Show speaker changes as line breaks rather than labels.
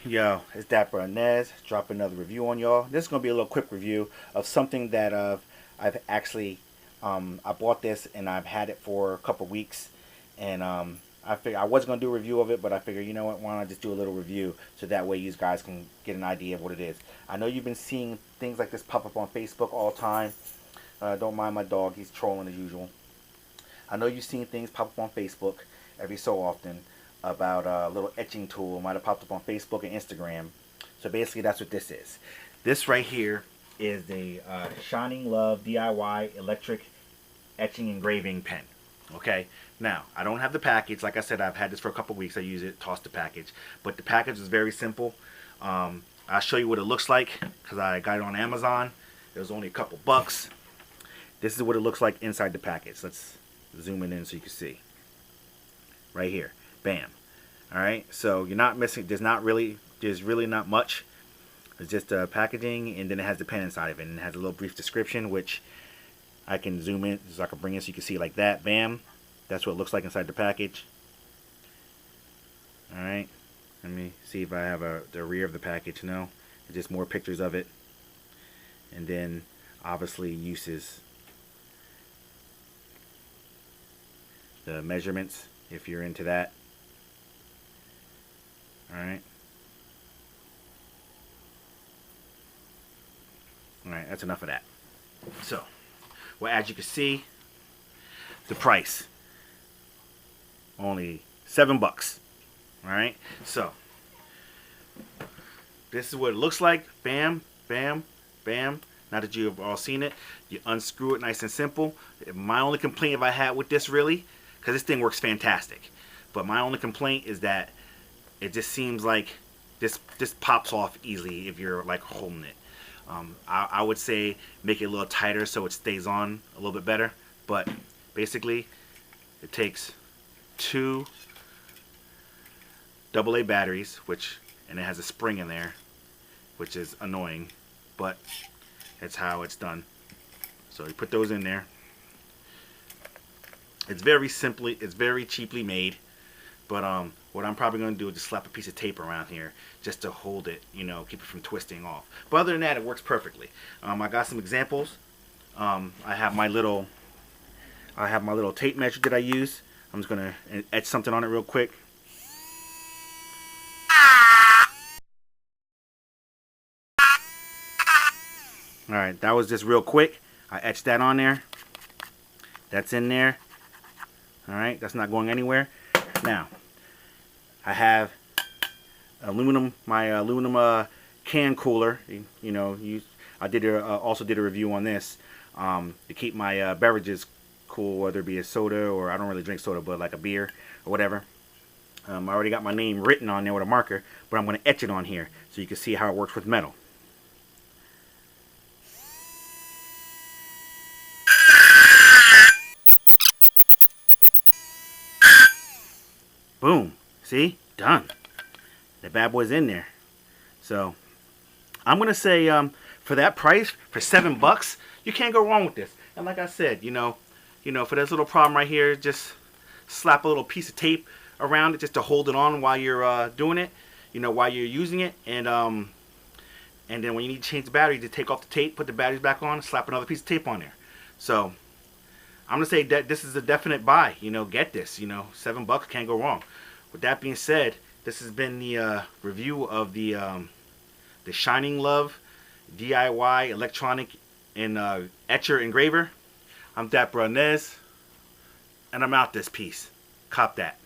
Yo, it's Dapper Nez. Drop another review on y'all. This is gonna be a little quick review of something that I've actually I bought this and I've had it for a couple weeks, and I figured I was gonna do a review of it, but I figured, you know what, why not just do a little review so that way you guys can get an idea of what it is. I know you've been seeing things like this pop up on Facebook all the time. Don't mind my dog; he's trolling as usual. I know you've seen things pop up on Facebook every so often about a little etching tool. It might have popped up on Facebook and Instagram. So basically that's what this is. This right here is the Shininglove DIY electric etching engraving pen. Okay, now I don't have the package. Like I said, I've had this for a couple weeks. I use it, toss the package. But the package is very simple. I'll show you what it looks like because I got it on Amazon. It was only a couple bucks. This is what it looks like inside the package. Let's zoom it in so you can see. Right here. Bam. Alright, so you're not missing, there's really not much. It's just packaging, and then it has the pen inside of it, and it has a little brief description, which I can zoom in so I can bring in so you can see like that. Bam. That's what it looks like inside the package. Alright, let me see if I have the rear of the package. No, it's just more pictures of it, and then obviously uses, the measurements if you're into that. Alright. Alright, that's enough of that. So, well, as you can see, the price, only $7. Alright, so this is what it looks like. Bam, bam, bam. Now that you've all seen it, you unscrew it nice and simple. My only complaint if I had with this, really, because this thing works fantastic, but my only complaint is that it just seems like this pops off easily if you're like holding it. I would say make it a little tighter so it stays on a little bit better. But basically, it takes 2 AA batteries, and it has a spring in there, which is annoying, but it's how it's done. So you put those in there. It's very cheaply made. But what I'm probably going to do is just slap a piece of tape around here just to hold it, you know, keep it from twisting off. But other than that, it works perfectly. I got some examples. I have my little tape measure that I use. I'm just going to etch something on it real quick. Alright, that was just real quick. I etched that on there. That's in there. Alright, that's not going anywhere. Now, I have my aluminum can cooler. You know, I also did a review on this to keep my beverages cool, whether it be a soda, or I don't really drink soda, but like a beer or whatever. I already got my name written on there with a marker, but I'm going to etch it on here so you can see how it works with metal. Boom. See? Done. The bad boy's in there. So, I'm going to say, for that price, for $7, you can't go wrong with this. And like I said, you know, for this little problem right here, just slap a little piece of tape around it just to hold it on while you're doing it, you know, while you're using it. And then when you need to change the battery, just take off the tape, put the batteries back on, slap another piece of tape on there. So, I'm going to say that this is a definite buy. You know, get this. You know, $7, can't go wrong. With that being said, this has been the review of the Shininglove DIY electronic and etcher engraver. I'm Dapper Nez, and I'm out this piece. Cop that.